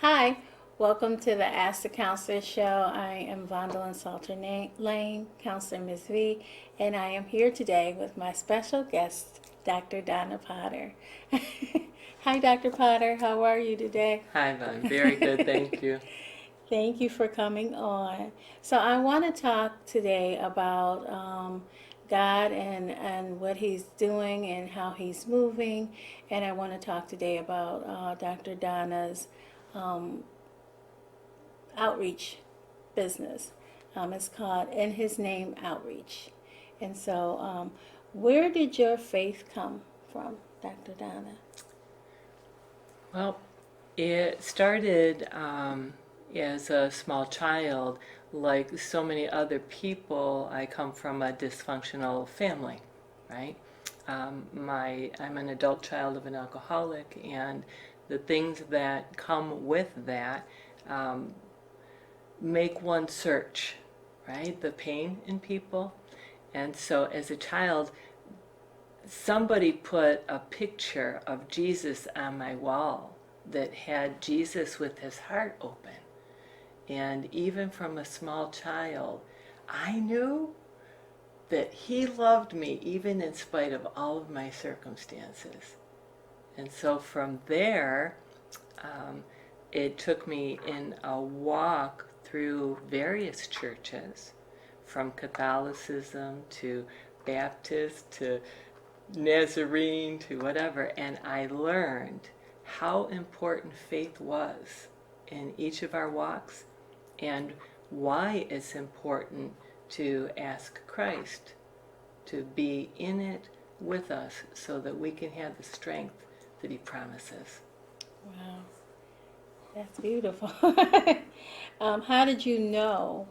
Hi, welcome to the Ask the Counselor show. I am Vondolyn Salter Lane, Counselormsvee, and I am here today with my special guest, Dr. Donna Potter. Hi, Dr. Potter. How are you today? Hi, Von. Very good, thank you. Thank you for coming on. So I want to talk today about God and what He's doing and how He's moving. And I want to talk today about Dr. Donna's um, outreach business. It's called In His Name Outreach. And so, where did your faith come from, Dr. Donna? Well, it started as a small child. Like so many other people, I come from a dysfunctional family, right? I'm an adult child of an alcoholic, and the things that come with that um, make one search, right? The pain in people. And so as a child, somebody put a picture of Jesus on my wall that had Jesus with his heart open. And even from a small child, I knew that he loved me even in spite of all of my circumstances. And so from there, um, it took me in a walk through various churches, from Catholicism to Baptist to Nazarene to whatever, and I learned how important faith was in each of our walks and why it's important to ask Christ to be in it with us so that we can have the strength that He promises. Wow, that's beautiful. How did you know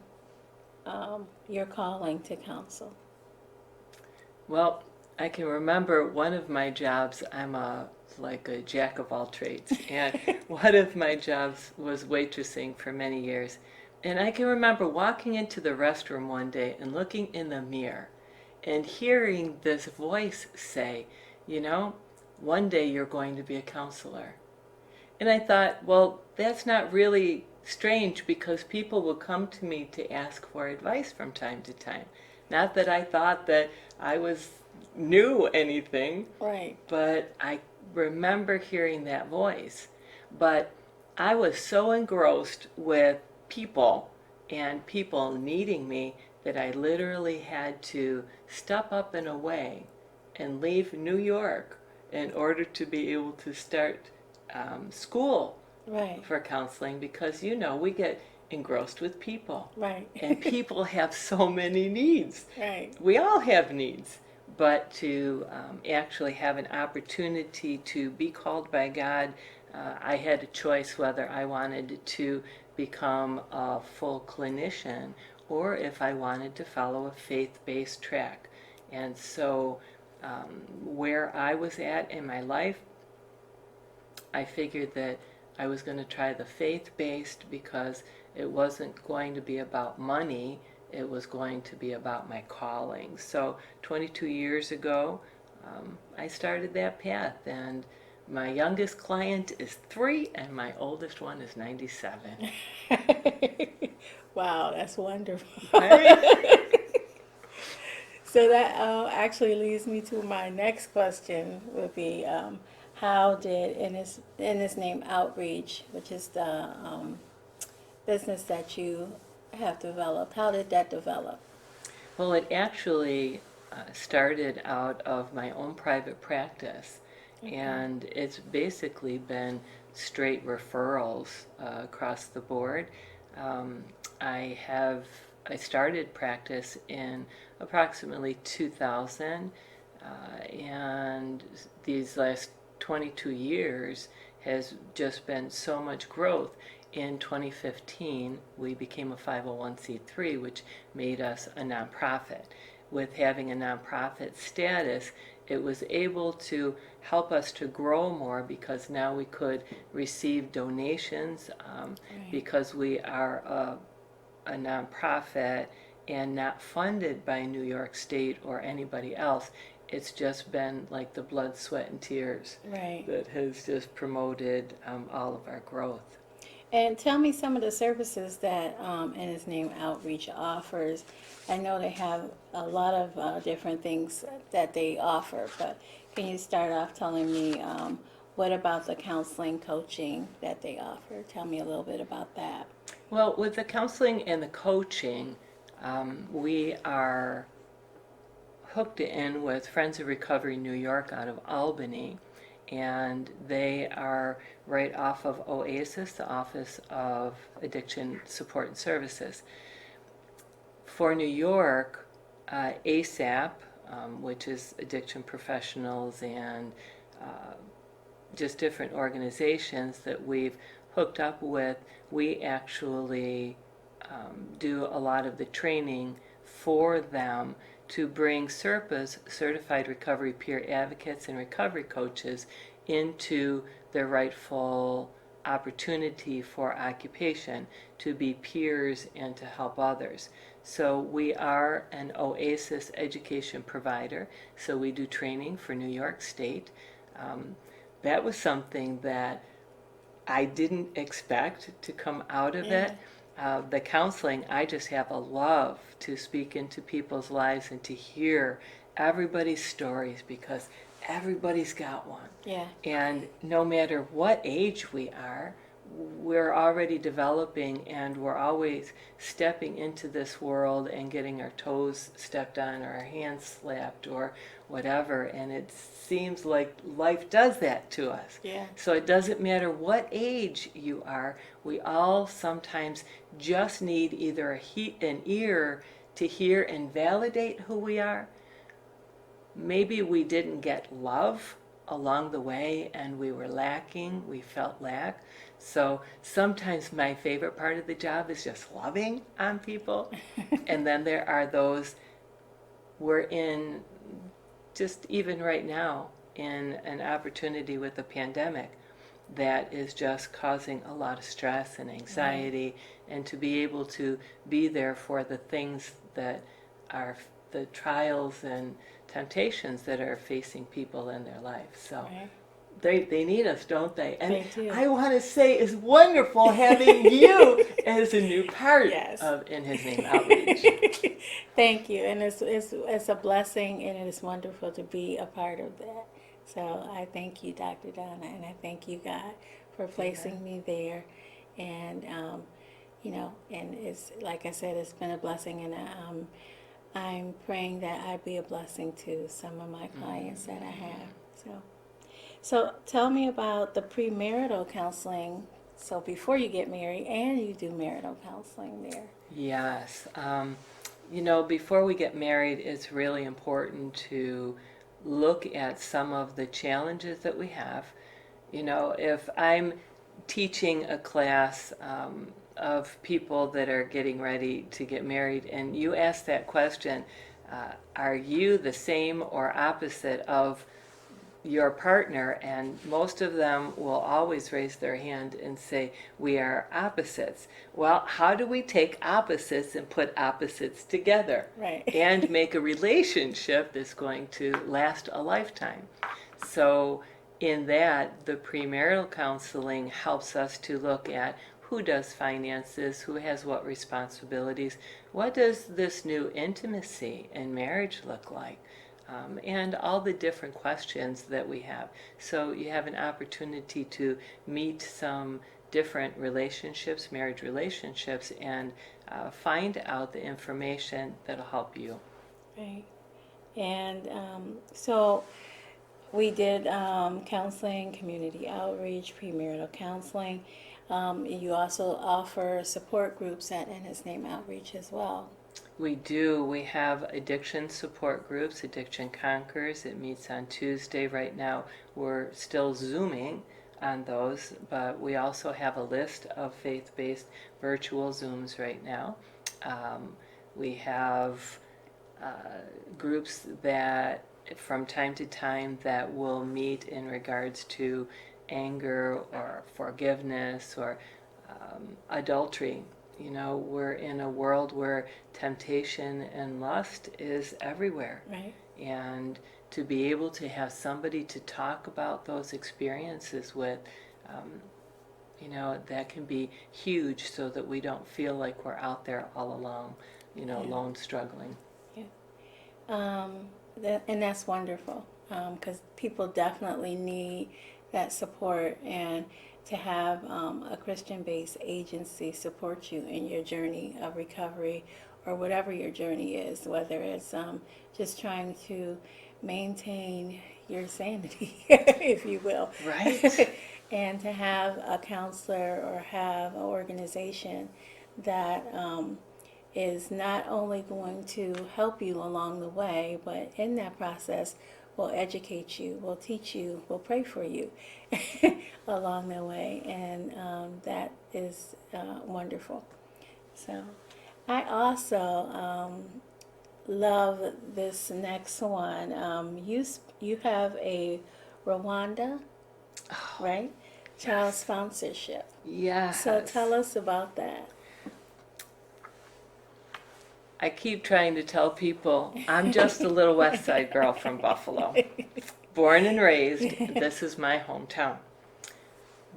your calling to counsel? Well, I can remember one of my jobs. I'm like a jack of all trades, and one of my jobs was waitressing for many years. And I can remember walking into the restroom one day and looking in the mirror and hearing this voice say, you know, one day you're going to be a counselor. And I thought, well, that's not really strange because people will come to me to ask for advice from time to time. Not that I thought that I knew anything, Right. but I remember hearing that voice. But I was so engrossed with people and people needing me that I literally had to step up and away and leave New York in order to be able to start school Right. for counseling, because we get engrossed with people, Right. and people have so many needs. Right. We all have needs, but to actually have an opportunity to be called by God, I had a choice whether I wanted to become a full clinician or if I wanted to follow a faith-based track. And so where I was at in my life, I figured that I was going to try the faith-based because it wasn't going to be about money, it was going to be about my calling. So 22 years ago, I started that path, and my youngest client is 3 and my oldest one is 97. Wow, that's wonderful. Right? So that actually leads me to my next question would be how did in his name outreach, which is the business that you have developed, how did that develop? Well, it actually started out of my own private practice. and it's basically been straight referrals across the board. Um, I have I started practice in approximately 2000, and these last 22 years has just been so much growth. In 2015, we became a 501c3, which made us a nonprofit. With having a nonprofit status, it was able to help us to grow more because now we could receive donations, Right. because we are a nonprofit and not funded by New York State or anybody else. It's just been like the blood, sweat, and tears Right. that has just promoted all of our growth. And tell me some of the services that In His Name Outreach offers. I know they have a lot of different things that they offer, but can you start off telling me what about the counseling coaching that they offer? Tell me a little bit about that. Well, with the counseling and the coaching, we are hooked in with Friends of Recovery New York out of Albany, and they are right off of OASIS, the Office of Addiction Support and Services. For New York, ASAP, which is Addiction Professionals, and just different organizations that we've hooked up with, we actually do a lot of the training for them to bring SERPAs, Certified Recovery Peer Advocates and Recovery Coaches, into their rightful opportunity for occupation, to be peers and to help others. So we are an OASIS education provider, so we do training for New York State. That was something that I didn't expect to come out of it. The counseling, I just have a love to speak into people's lives and to hear everybody's stories, because everybody's got one. Yeah. And no matter what age we are, we're already developing, and we're always stepping into this world and getting our toes stepped on or our hands slapped or whatever, and it seems like life does that to us. Yeah. So it doesn't matter what age you are, we all sometimes just need either an ear to hear and validate who we are. Maybe we didn't get love along the way and we were lacking, we felt lack. So sometimes my favorite part of the job is just loving on people. And then there are those, we're in, just even right now, in an opportunity with the pandemic that is just causing a lot of stress and anxiety, and to be able to be there for the things that are the trials and temptations that are facing people in their life. So they need us, don't they? And They do. I want to say it's wonderful having you as a new part Yes. of In His Name Outreach. Thank you, and it's a blessing, and it is wonderful to be a part of that. So I thank you, Dr. Donna, and I thank you, God, for placing me there. And and it's like I said, it's been a blessing, and I'm praying that I be a blessing to some of my clients that I have. So tell me about the premarital counseling. So before you get married, and you do marital counseling there. Yes. Before we get married, it's really important to look at some of the challenges that we have. If I'm teaching a class of people that are getting ready to get married, and you ask that question, are you the same or opposite of your partner? And most of them will always raise their hand and say, we are opposites. Well, how do we take opposites and put opposites together? Right. And make a relationship that's going to last a lifetime? So in that, the premarital counseling helps us to look at who does finances, who has what responsibilities, what does this new intimacy in marriage look like? And all the different questions that we have. So you have an opportunity to meet some different relationships, marriage relationships, and find out the information that'll help you. Right. And so We did counseling, community outreach, premarital counseling. You also offer support groups at In His Name Outreach as well. We do. We have addiction support groups, Addiction Conquers. It meets on Tuesday. Right now, we're still Zooming on those, but we also have a list of faith-based virtual Zooms right now. We have groups that from time to time that will meet in regards to anger or forgiveness or adultery. You know, we're in a world where temptation and lust is everywhere. Right. And to be able to have somebody to talk about those experiences with, you know, that can be huge so that we don't feel like we're out there all alone, you know, alone struggling. And that's wonderful because people definitely need that support, and to have a Christian-based agency support you in your journey of recovery or whatever your journey is, whether it's just trying to maintain your sanity, if you will. Right. And to have a counselor or have an organization that is not only going to help you along the way, but in that process will educate you, will teach you, will pray for you along the way. And that is wonderful. So I also love this next one. You have a Rwanda, right? Child sponsorship. Yes. So tell us about that. I keep trying to tell people I'm just a little West Side girl from Buffalo. Born and raised, this is my hometown.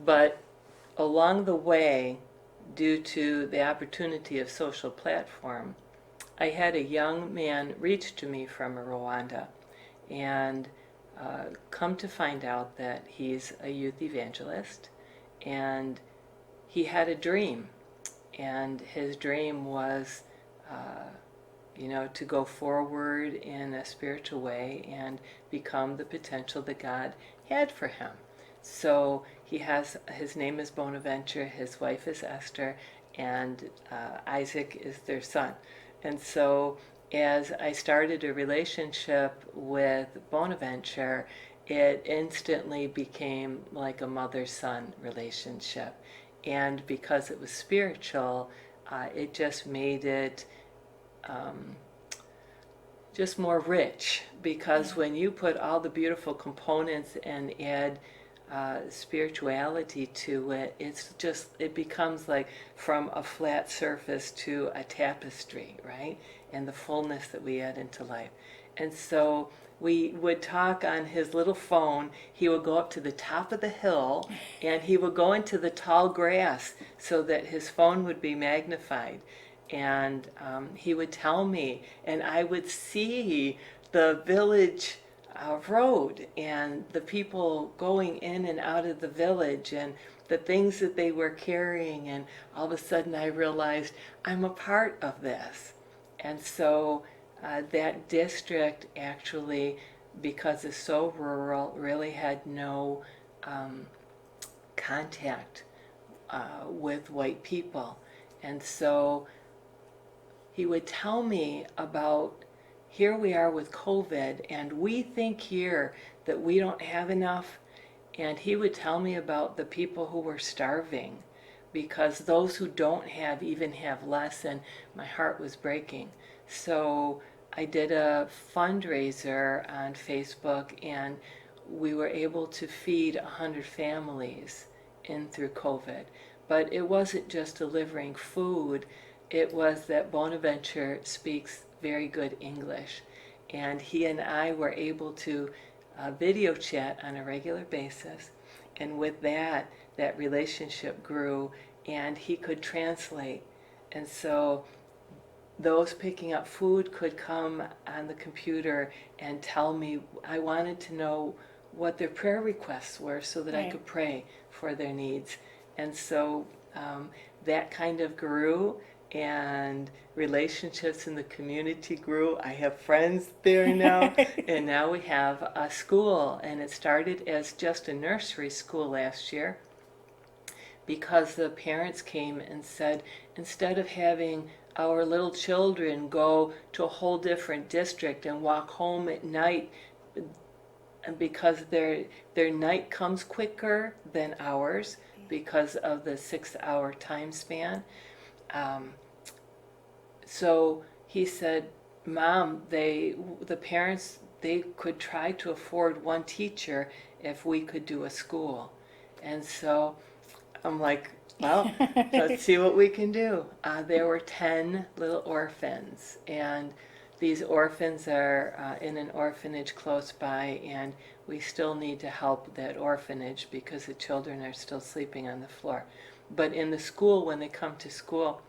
But along the way, due to the opportunity of social platform, I had a young man reach to me from Rwanda, and come to find out that he's a youth evangelist, and he had a dream, and his dream was you know, to go forward in a spiritual way and become the potential that God had for him. So he has, his name is Bonaventure, his wife is Esther, and Isaac is their son. And so as I started a relationship with Bonaventure, it instantly became like a mother-son relationship. And because it was spiritual, it just made it just more rich, because when you put all the beautiful components and add spirituality to it, it becomes like from a flat surface to a tapestry, right? And the fullness that we add into life. And so we would talk on his little phone. He would go up to the top of the hill and he would go into the tall grass so that his phone would be magnified. And he would tell me, and I would see the village road and the people going in and out of the village and the things that they were carrying, and all of a sudden I realized I'm a part of this. And so that district actually, because it's so rural, really had no contact with white people. And so he would tell me about, here we are with COVID, and we think here that we don't have enough. And he would tell me about the people who were starving, because those who don't have even have less, and my heart was breaking. So I did a fundraiser on Facebook, and we were able to feed 100 families in through COVID. But it wasn't just delivering food. It was that Bonaventure speaks very good English, and he and I were able to video chat on a regular basis, and with that relationship grew, and he could translate. And so those picking up food could come on the computer and tell me, I wanted to know what their prayer requests were so that I could pray for their needs. And so that kind of grew. and relationships in the community grew. I have friends there now, and now we have a school, and it started as just a nursery school last year because the parents came and said, instead of having our little children go to a whole different district and walk home at night, and because their night comes quicker than ours because of the 6-hour time span. So he said, Mom, the parents, they could try to afford one teacher if we could do a school. And so I'm like, well, let's see what we can do. There were 10 little orphans, and these orphans are in an orphanage close by, and we still need to help that orphanage because the children are still sleeping on the floor. But in the school, when they come to school,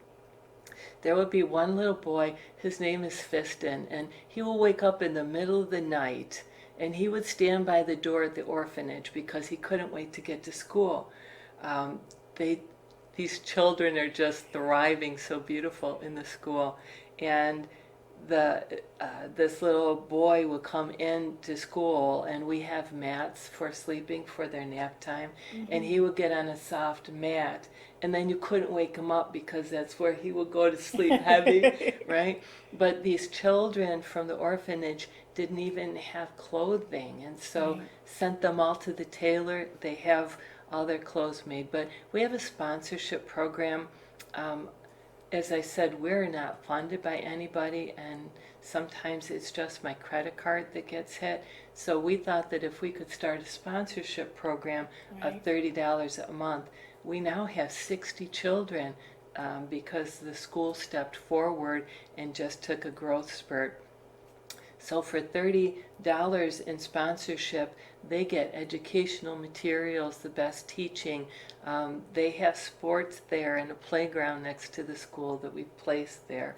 there would be one little boy, his name is Fiston, and he will wake up in the middle of the night, and he would stand by the door at the orphanage because he couldn't wait to get to school. These children are just thriving so beautiful in the school, and this little boy would come into school, and we have mats for sleeping for their nap time, and he would get on a soft mat, and then you couldn't wake him up because that's where he would go to sleep heavy, right? But these children from the orphanage didn't even have clothing, and so sent them all to the tailor. They have all their clothes made, but we have a sponsorship program. As I said, we're not funded by anybody, and sometimes it's just my credit card that gets hit. So we thought that if we could start a sponsorship program of $30 a month, we now have 60 children because the school stepped forward and just took a growth spurt. So for $30 in sponsorship, they get educational materials, the best teaching. They have sports there and a playground next to the school that we've placed there.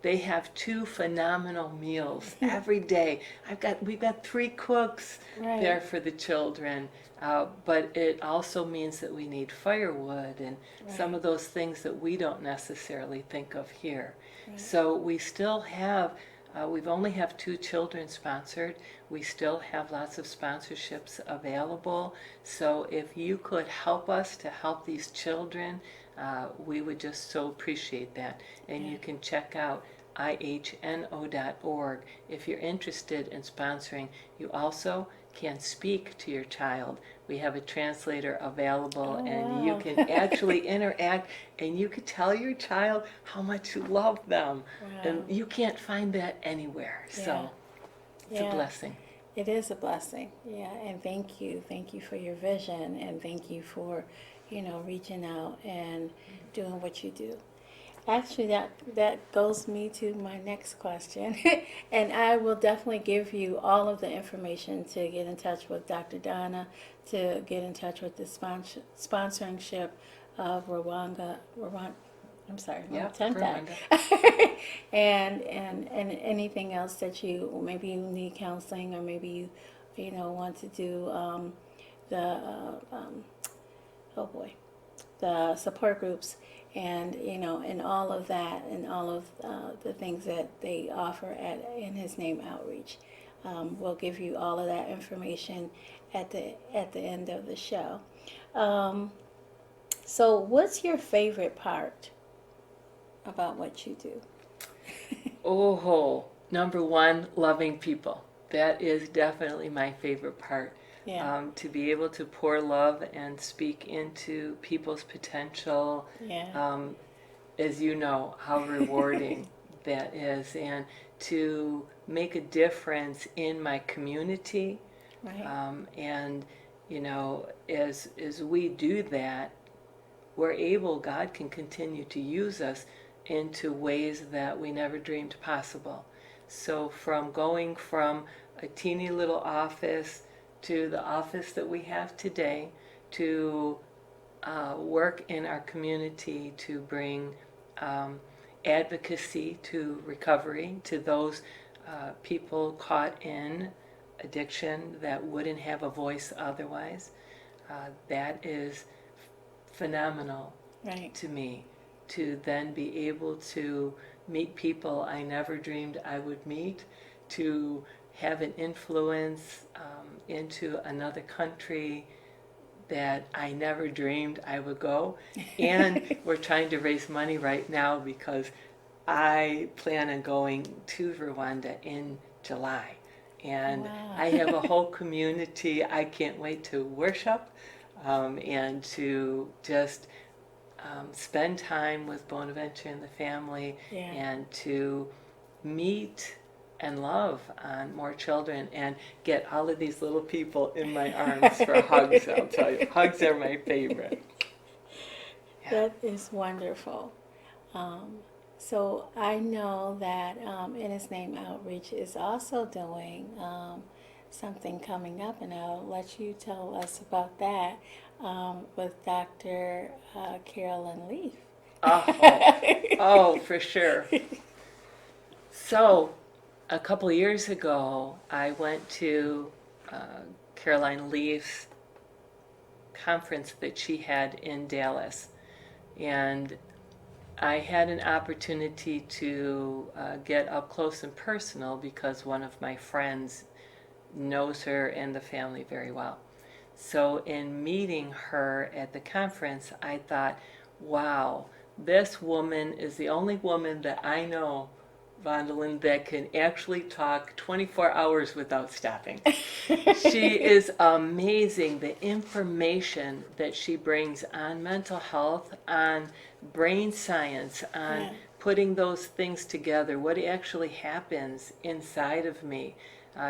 They have 2 phenomenal meals every day. We've got 3 cooks there for the children. But it also means that we need firewood and some of those things that we don't necessarily think of here. So we still have we've only have 2 children sponsored. We still have lots of sponsorships available. So if you could help us to help these children, we would just so appreciate that. And you can check out IHNO.org if you're interested in sponsoring. You also can speak to your child. We have a translator available, and you can actually interact, and you can tell your child how much you love them. And you can't find that anywhere. So it's a blessing. It is a blessing. And thank you for your vision, and thank you for reaching out and doing what you do. Actually, that goes me to my next question. And I will definitely give you all of the information to get in touch with Dr. Donna, to get in touch with the sponsorship of Rwanda. I'm sorry, Rwanda. and anything else that maybe you need counseling, or maybe you want to do the support groups, and and all of that, and all of the things that they offer at In His Name Outreach. We'll give you all of that information at the end of the show. So what's your favorite part about what you do? Number 1, loving people. That is definitely my favorite part. To be able to pour love and speak into people's potential, as you know, how rewarding that is, and to make a difference in my community. And as we do that, God can continue to use us into ways that we never dreamed possible. So from going from a teeny little office to the office that we have today, to work in our community to bring advocacy to recovery to those people caught in addiction that wouldn't have a voice otherwise. That is phenomenal to me, to then be able to meet people I never dreamed I would meet, to have an influence into another country that I never dreamed I would go. And we're trying to raise money right now because I plan on going to Rwanda in July. And Wow. I have a whole community I can't wait to worship and to just spend time with Bonaventure and the family Yeah. and to meet and love on more children and get all of these little people in my arms for hugs. I'll tell you, hugs are my favorite. Yeah. That is wonderful. So I know that In His Name Outreach is also doing something coming up, and I'll let you tell us about that with Dr. Carolyn Leaf. Oh, for sure. So, a couple of years ago, I went to Caroline Leaf's conference that she had in Dallas, and I had an opportunity to get up close and personal because one of my friends knows her and the family very well. So in meeting her at the conference, I thought, wow, this woman is the only woman that I know, Vondolyn, that can actually talk 24 hours without stopping. She is amazing. The information that she brings on mental health, on brain science, on putting those things together, what actually happens inside of me.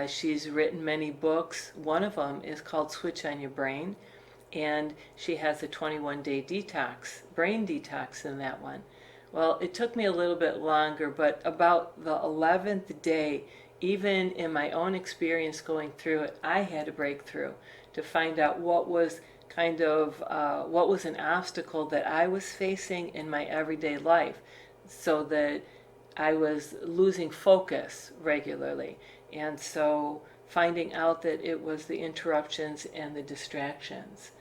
She's written many books. One of them is called Switch on Your Brain, and she has a 21-day detox, brain detox in that one. Well, it took me a little bit longer, but about the 11th day, even in my own experience going through it, I had a breakthrough to find out what was what was an obstacle that I was facing in my everyday life, so that I was losing focus regularly. And so finding out that it was the interruptions and the distractions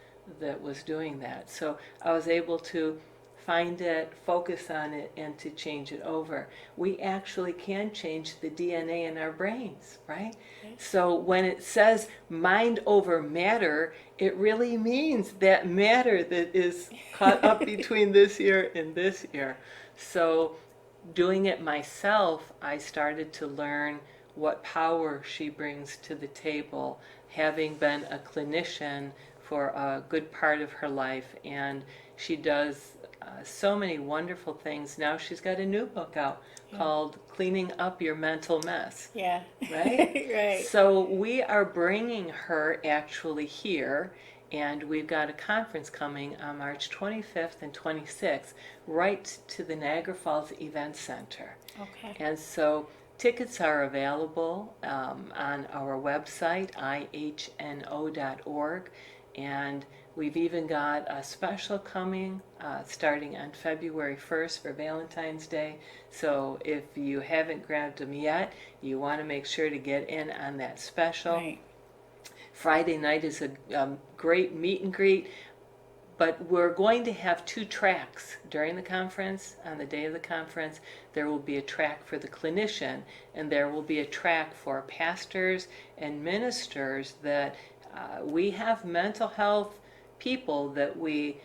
that was doing that. So I was able to find it, focus on it, and to change it over. We actually can change the DNA in our brains, right? Okay. So when it says mind over matter, it really means that matter that is caught up between this ear and this ear. So doing it myself, I started to learn what power she brings to the table, having been a clinician for a good part of her life. And she does so many wonderful things. Now she's got a new book out called Cleaning Up Your Mental Mess. Yeah. Right? Right. So we are bringing her actually here, and we've got a conference coming on March 25th and 26th right to the Niagara Falls Event Center. Okay. And so tickets are available on our website, IHNO.org, and we've even got a special coming starting on February 1st for Valentine's Day. So if you haven't grabbed them yet, you want to make sure to get in on that special. Right. Friday night is a great meet and greet. But we're going to have 2 tracks during the conference. On the day of the conference, there will be a track for the clinician, and there will be a track for pastors and ministers that we have mental health people that we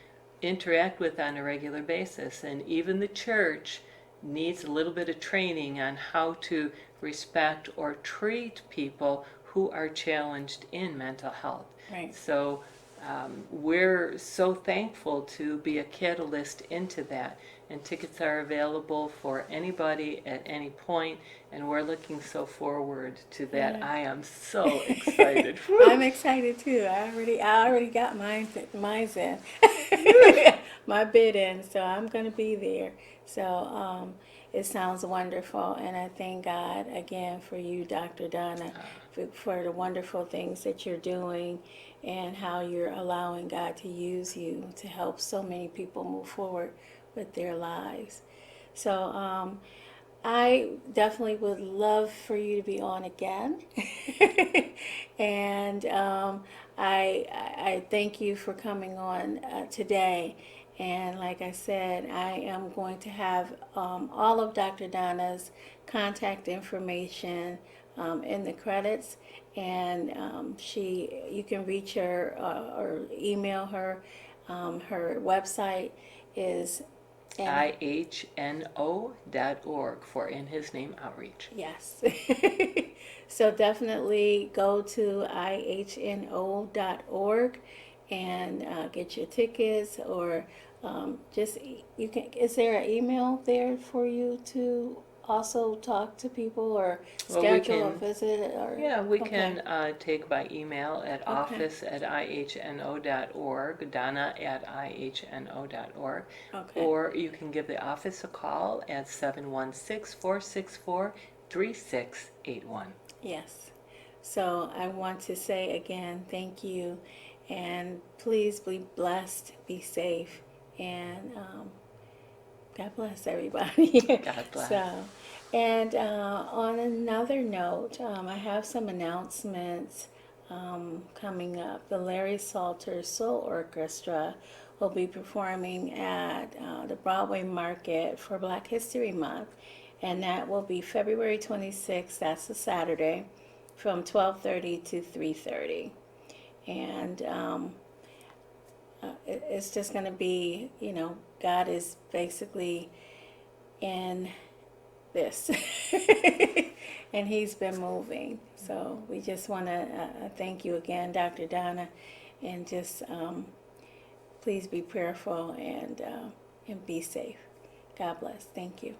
interact with on a regular basis. And even the church needs a little bit of training on how to respect or treat people who are challenged in mental health. Right. So we're so thankful to be a catalyst into that, and tickets are available for anybody at any point, and we're looking so forward to that. Yeah. I am so excited. I'm excited too. I already got mine's in. My bid in, so I'm going to be there. So it sounds wonderful, and I thank God again for you, Dr. Donna, for the wonderful things that you're doing and how you're allowing God to use you to help so many people move forward with their lives. So I definitely would love for you to be on again. And I thank you for coming on today. And like I said, I am going to have all of Dr. Donna's contact information in the credits, and you can reach her or email her. Her website is IHNO.org for In His Name Outreach. yes. So definitely go to IHNO.org and get your tickets, or just you can. Is there an email there for you to also talk to people or Well, we schedule a can- visit? Or Yeah, we okay. can take by email at office@ihno.org, Donna@ihno.org, Okay. or you can give the office a call at 716-464-3681. Yes. So I want to say again, thank you, and please be blessed, be safe, and God bless everybody. God bless. So, and on another note, I have some announcements coming up. The Larry Salter Soul Orchestra will be performing at the Broadway Market for Black History Month, and that will be February 26th. That's a Saturday, from 12:30 to 3:30, and it's just going to be, God is basically in this, and He's been moving. So we just want to thank you again, Dr. Donna, and just please be prayerful and be safe. God bless. Thank you.